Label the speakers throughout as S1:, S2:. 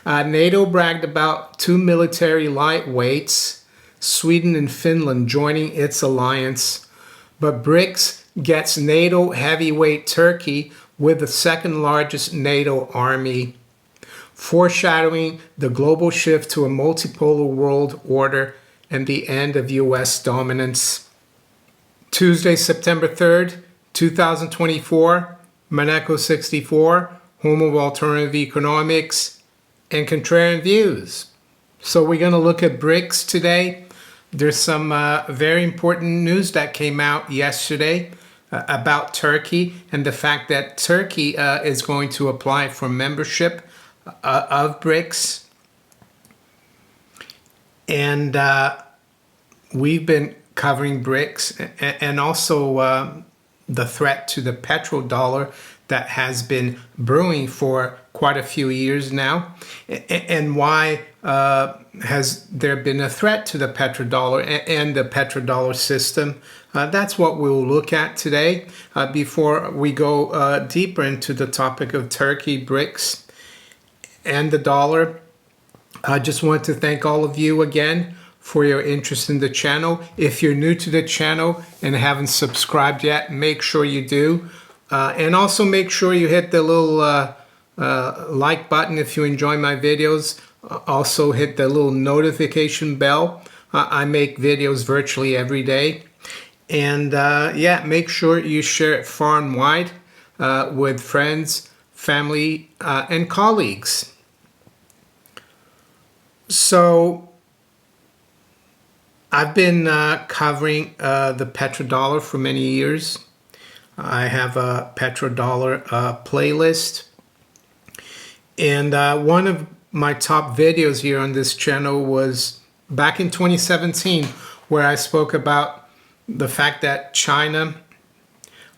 S1: NATO bragged about 2 military lightweights, Sweden and Finland joining its alliance. But BRICS gets NATO heavyweight Turkey with the second largest NATO army, foreshadowing the global shift to a multipolar world order and the end of U.S. dominance. Tuesday, September 3rd, 2024, Monaco 64, home of alternative economics and contrarian views. So we're going to look at BRICS today. There's some very important news that came out yesterday about Turkey and the fact that Turkey is going to apply for membership of BRICS. And we've been covering BRICS and also the threat to the petrodollar that has been brewing for quite a few years now. And why has there been a threat to the petrodollar and the petrodollar system? That's what we'll look at today. Before we go deeper into the topic of Turkey, BRICS, and the dollar, I just want to thank all of you again for your interest in the channel. If you're new to the channel and haven't subscribed yet, make sure you do. And also make sure you hit the little like button if you enjoy my videos. Also hit the little notification bell. I make videos virtually every day. And yeah, make sure you share it far and wide with friends, family, and colleagues. So I've been covering the petrodollar for many years. I have a petrodollar playlist. And one of my top videos here on this channel was back in 2017, where I spoke about the fact that China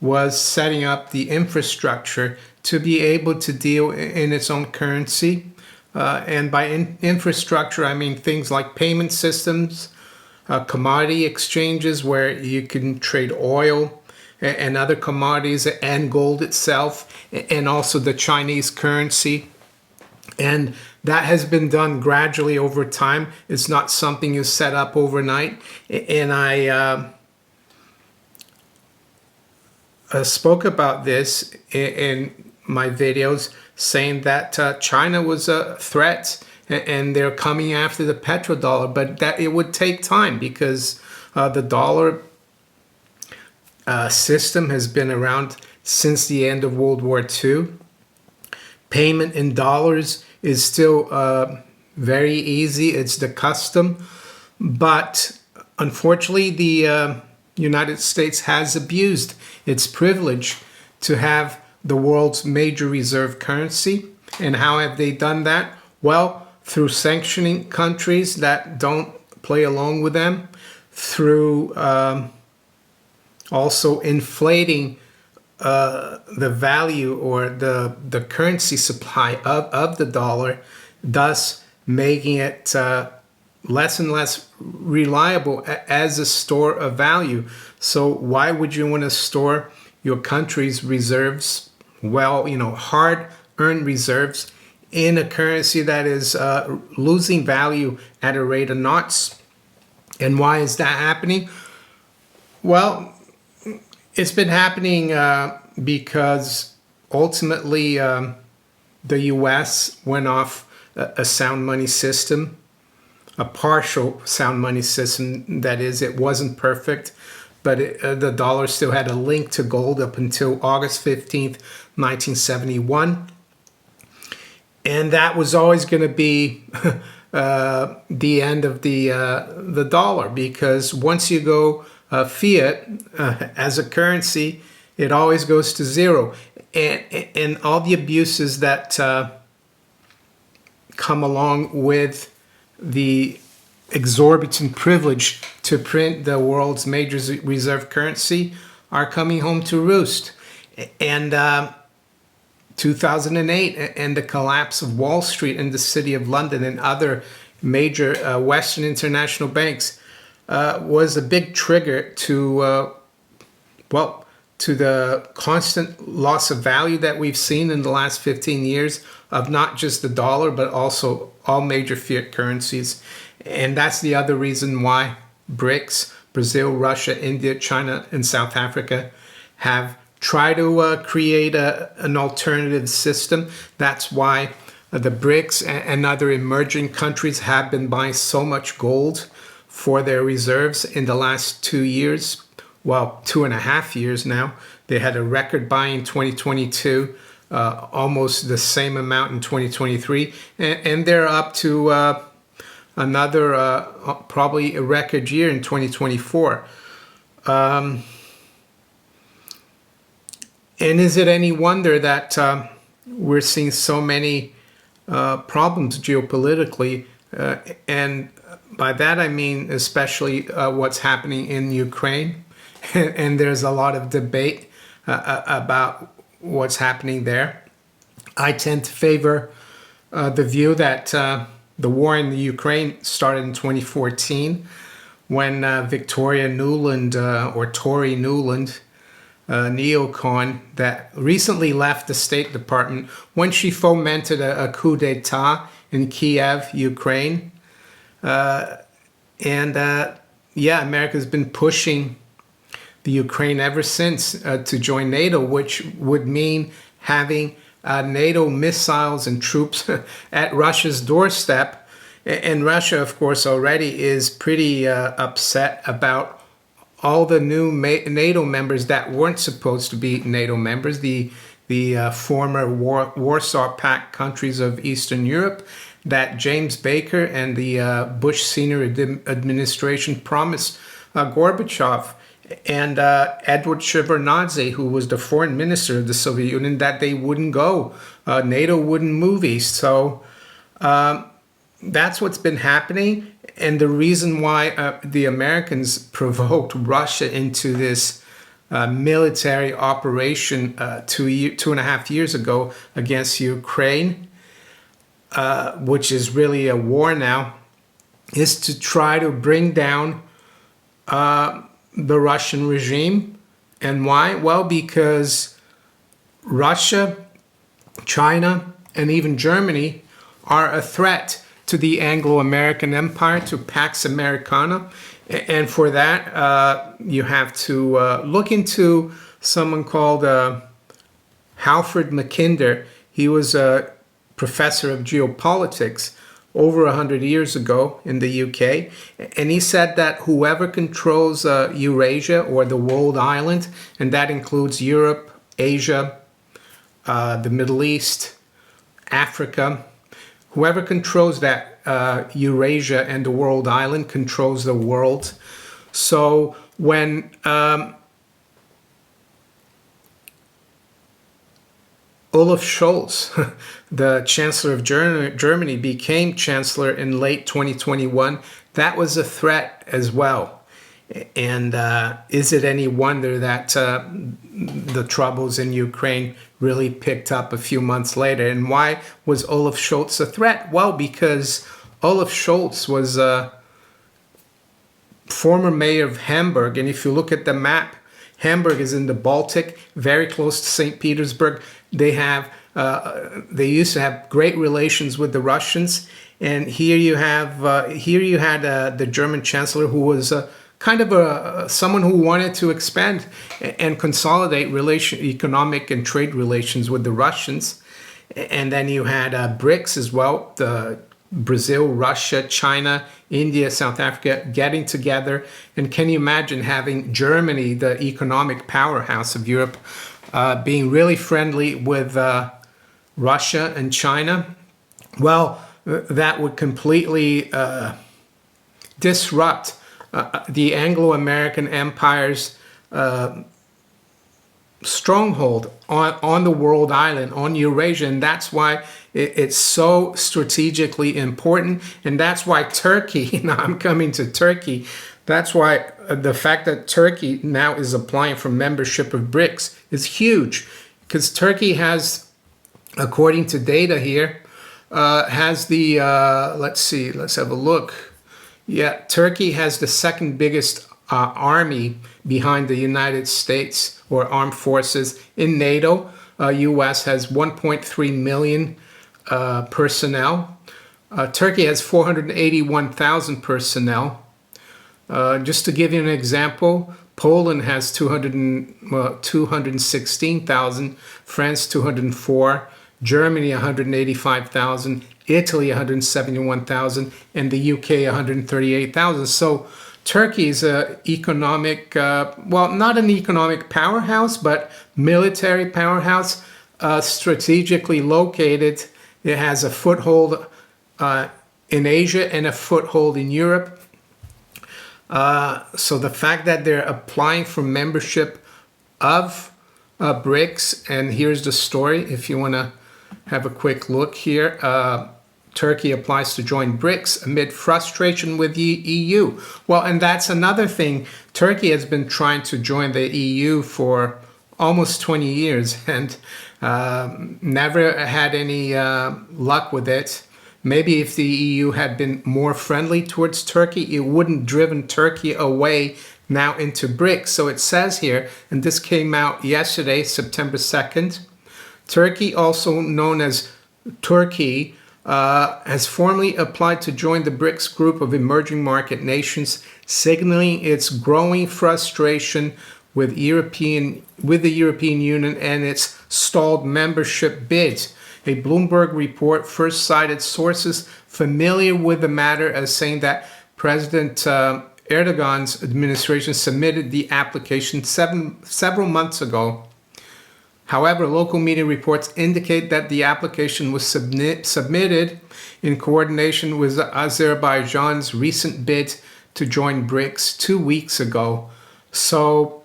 S1: was setting up the infrastructure to be able to deal in its own currency. And by infrastructure, I mean things like payment systems, commodity exchanges where you can trade oil and other commodities and gold itself, and also the Chinese currency. And that has been done gradually over time. It's not something you set up overnight. And I spoke about this in my videos, saying that China was a threat and they're coming after the petrodollar, but that it would take time because the dollar system has been around since the end of World War II. Payment in dollars is still very easy. It's the custom. But unfortunately, the United States has abused its privilege to have the world's major reserve currency. And how have they done that? Well, through sanctioning countries that don't play along with them, through also inflating the value or the currency supply of the dollar, thus making it less and less reliable as a store of value. So why would you want to store your country's reserves, well, you know, hard-earned reserves, in a currency that is losing value at a rate of knots? And why is that happening? Well, it's been happening because ultimately the U.S. went off a sound money system, a partial sound money system. That is, it wasn't perfect, but the dollar still had a link to gold up until August 15th, 1971. And that was always going to be the end of the dollar, because once you go fiat as a currency, it always goes to zero. And all the abuses that come along with the exorbitant privilege to print the world's major reserve currency are coming home to roost. And 2008 and the collapse of Wall Street and the City of London and other major Western international banks was a big trigger to, well, to the constant loss of value that we've seen in the last 15 years of not just the dollar, but also all major fiat currencies. And that's the other reason why BRICS, Brazil, Russia, India, China, and South Africa have tried to create an alternative system. That's why the BRICS and other emerging countries have been buying so much gold for their reserves in the last 2 years. Well, 2.5 years now. They had a record buy in 2022, almost the same amount in 2023, and they're up to another probably a record year in 2024. And is it any wonder that we're seeing so many problems geopolitically? And by that I mean especially what's happening in Ukraine. And there's a lot of debate about what's happening there. I tend to favor the view that the war in the Ukraine started in 2014 when Victoria Nuland, or Tory Nuland, neocon that recently left the State Department when she fomented a coup d'etat in Kiev, Ukraine. Yeah, America's been pushing the Ukraine ever since to join NATO, which would mean having NATO missiles and troops at Russia's doorstep. And Russia, of course, already is pretty upset about all the new NATO members that weren't supposed to be NATO members, the former Warsaw Pact countries of Eastern Europe that James Baker and the Bush senior administration promised Gorbachev and Edward Shevardnadze, who was the foreign minister of the Soviet Union, that they wouldn't go. NATO wouldn't move east. So that's what's been happening. And the reason why the Americans provoked Russia into this military operation 2.5 years ago against Ukraine, which is really a war now, is to try to bring down the Russian regime. And why? Well, because Russia, China, and even Germany are a threat to the Anglo-American Empire, to Pax Americana. And for that, you have to look into someone called Halford Mackinder. He was a professor of geopolitics over 100 years ago in the UK. And he said that whoever controls Eurasia, or the world island, and that includes Europe, Asia, the Middle East, Africa, whoever controls that Eurasia and the world island controls the world. So when Olaf Scholz, the Chancellor of Germany, became Chancellor in late 2021, that was a threat as well. And is it any wonder that the troubles in Ukraine really picked up a few months later? And why was Olaf Scholz a threat? Well, because Olaf Scholz was a former mayor of Hamburg. And if you look at the map, Hamburg is in the Baltic, very close to St. Petersburg. They used to have great relations with the Russians. And here you had the German Chancellor, who was kind of someone who wanted to expand and consolidate economic and trade relations with the Russians. And then you had BRICS as well, the Brazil, Russia, China, India, South Africa getting together. And can you imagine having Germany, the economic powerhouse of Europe, being really friendly with Russia and China? Well, that would completely disrupt the Anglo-American Empire's stronghold on the world island, on Eurasia. And that's why it's so strategically important. And that's why Turkey, now I'm coming to Turkey, that's why the fact that Turkey now is applying for membership of BRICS is huge. Because Turkey has, according to data here, has the, let's have a look. Yeah, Turkey has the second biggest army behind the United States or armed forces in NATO. U.S. has 1.3 million personnel. Turkey has 481,000 personnel. Just to give you an example, Poland has 216,000, France 204, Germany 185,000, Italy 171,000, and the UK 138,000. So Turkey is an economic, well, not an economic powerhouse, but military powerhouse, strategically located. It has a foothold in Asia and a foothold in Europe. So the fact that they're applying for membership of BRICS, and here's the story if you want to have a quick look here. Turkey applies to join BRICS amid frustration with the EU. Well, and that's another thing. Turkey has been trying to join the EU for almost 20 years and never had any luck with it. Maybe if the EU had been more friendly towards Turkey, it wouldn't driven Turkey away now into BRICS. So it says here, and this came out yesterday, September 2nd, Turkey, also known as Turkey, has formally applied to join the BRICS group of emerging market nations, signaling its growing frustration with the European Union and its stalled membership bid. A Bloomberg report first cited sources familiar with the matter as saying that President Erdogan's administration submitted the application several months ago. However, local media reports indicate that the application was submitted in coordination with Azerbaijan's recent bid to join BRICS 2 weeks ago. So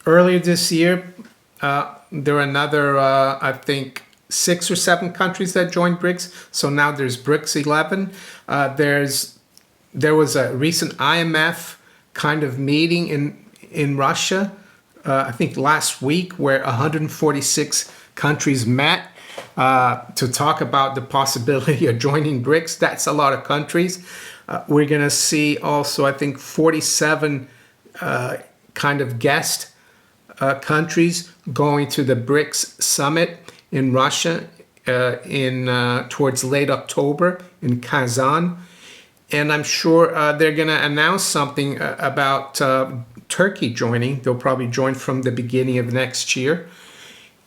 S1: earlier this year, there are another, I think, 6 or 7 countries that joined BRICS. So now there's BRICS 11. There was a recent IMF kind of meeting in Russia, I think last week, where 146 countries met to talk about the possibility of joining BRICS. That's a lot of countries. We're going to see also, I think, 47 kind of guest countries going to the BRICS summit in Russia towards late October in Kazan. And I'm sure they're going to announce something about Turkey joining. They'll probably join from the beginning of next year.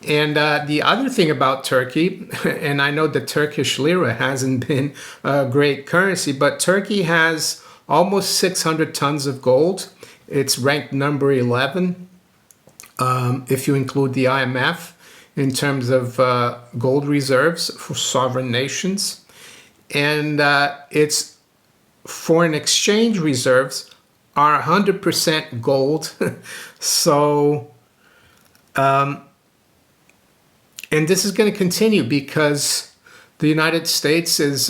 S1: And the other thing about Turkey, and I know the Turkish lira hasn't been a great currency, but Turkey has almost 600 tons of gold. It's ranked number 11 if you include the IMF in terms of gold reserves for sovereign nations. And its foreign exchange reserves are 100% gold. So, and this is going to continue because the United States is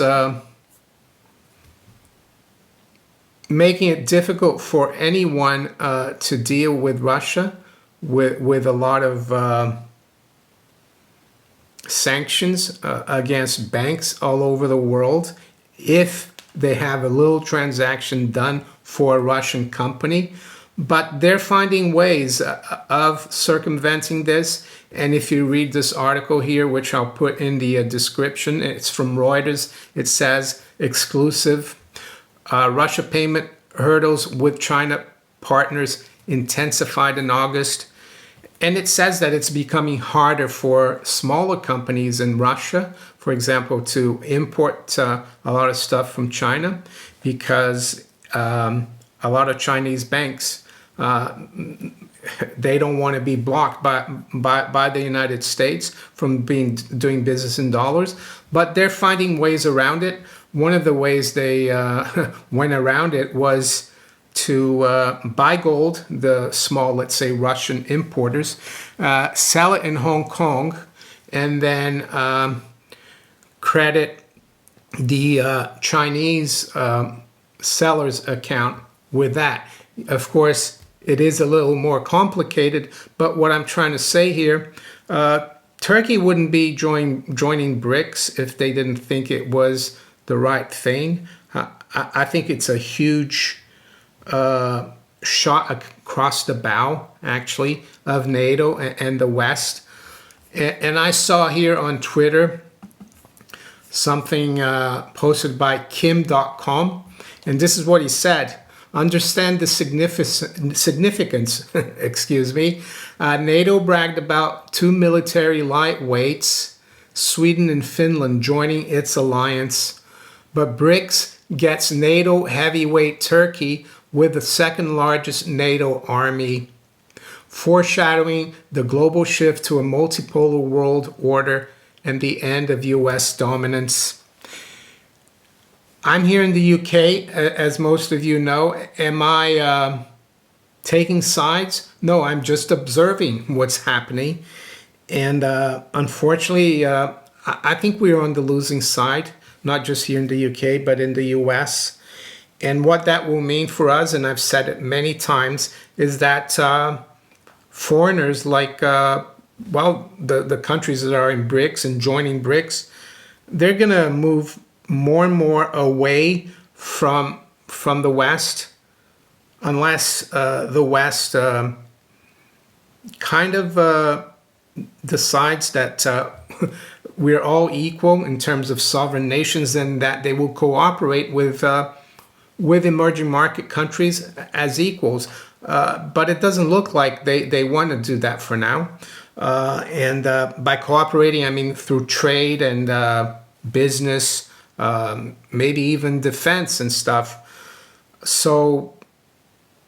S1: making it difficult for anyone to deal with Russia with a lot of sanctions against banks all over the world if they have a little transaction done for a Russian company. But they're finding ways of circumventing this. And if you read this article here, which I'll put in the description, it's from Reuters. It says, exclusive, Russia payment hurdles with China partners intensified in August. And it says that it's becoming harder for smaller companies in Russia, for example, to import a lot of stuff from China because a lot of Chinese banks, they don't want to be blocked by the United States from doing business in dollars, but they're finding ways around it. One of the ways they went around it was to buy gold, the small, let's say, Russian importers, sell it in Hong Kong, and then credit the Chinese seller's account with that. Of course, it is a little more complicated, but what I'm trying to say here, Turkey wouldn't be joining BRICS if they didn't think it was the right thing. I think it's a huge shot across the bow, actually, of NATO and the West. And I saw here on Twitter something posted by Kim.com, and this is what he said. Understand the significance, excuse me. NATO bragged about 2 military lightweights, Sweden and Finland joining its alliance, but BRICS gets NATO heavyweight Turkey with the second largest NATO army, foreshadowing the global shift to a multipolar world order and the end of US dominance. I'm here in the UK, as most of you know. Am I taking sides? No, I'm just observing what's happening. And unfortunately, I think we're on the losing side, not just here in the UK, but in the US. And what that will mean for us, and I've said it many times, is that foreigners like, the countries that are in BRICS and joining BRICS, they're going to move more and more away from the West, unless the West kind of decides that we're all equal in terms of sovereign nations, and that they will cooperate with emerging market countries as equals. But it doesn't look like they want to do that for now. And by cooperating, I mean through trade and business, maybe even defense and stuff. So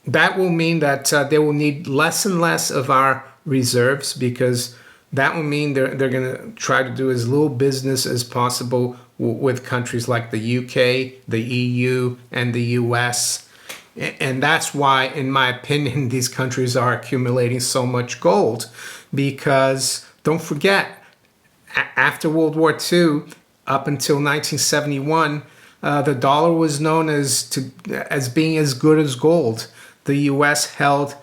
S1: that will mean that they will need less and less of our reserves, because that will mean they're going to try to do as little business as possible with countries like the UK, the EU, and the US. And that's why, in my opinion, these countries are accumulating so much gold. Because don't forget, after World War II, up until 1971, the dollar was known as being as good as gold. The US held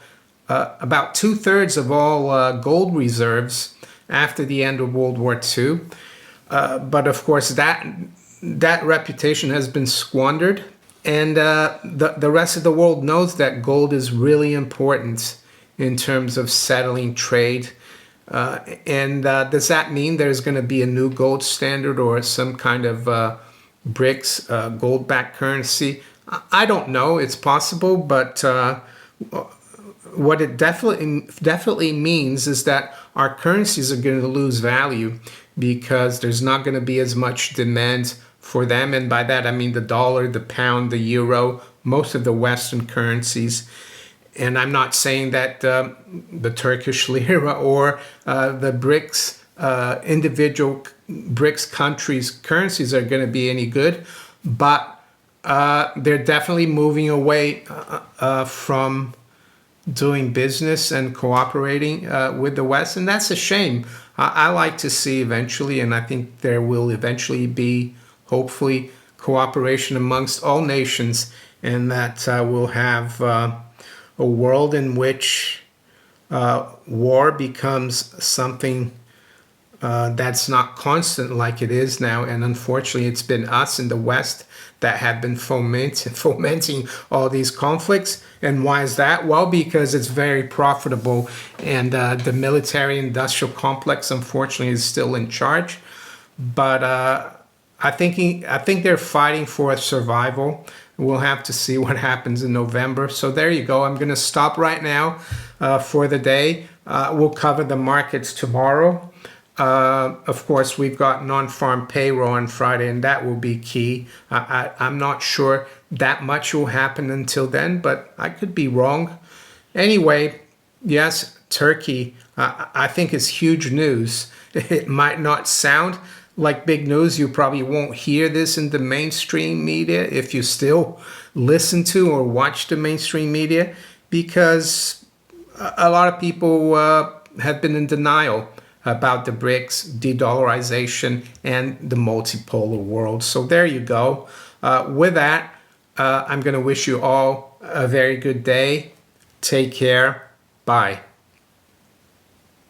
S1: about 2/3 of all gold reserves after the end of World War II. But of course, that reputation has been squandered. And the rest of the world knows that gold is really important in terms of settling trade. And does that mean there's going to be a new gold standard or some kind of BRICS gold-backed currency? I don't know. It's possible, but what it definitely means is that our currencies are going to lose value, because there's not going to be as much demand for them. And by that, I mean the dollar, the pound, the euro, most of the Western currencies. And I'm not saying that the Turkish lira or the BRICS, individual BRICS countries' currencies are going to be any good, but they're definitely moving away from doing business and cooperating with the West, and that's a shame. I like to see eventually, and I think there will eventually be, hopefully, cooperation amongst all nations, and that we'll have a world in which war becomes something that's not constant like it is now. And unfortunately, it's been us in the West that have been fomenting all these conflicts. And why is that? Well, because it's very profitable, and the military-industrial complex, unfortunately, is still in charge. But I think they're fighting for survival. We'll have to see what happens in November. So there you go. I'm going to stop right now for the day. We'll cover the markets tomorrow. Of course, we've got non-farm payroll on Friday, and that will be key. I'm not sure that much will happen until then, but I could be wrong. Anyway, yes, Turkey, I think is huge news. It might not sound like big news. You probably won't hear this in the mainstream media if you still listen to or watch the mainstream media, because a lot of people have been in denial about the BRICS, de-dollarization, and the multipolar world. So there you go. With that, I'm going to wish you all a very good day. Take care. Bye.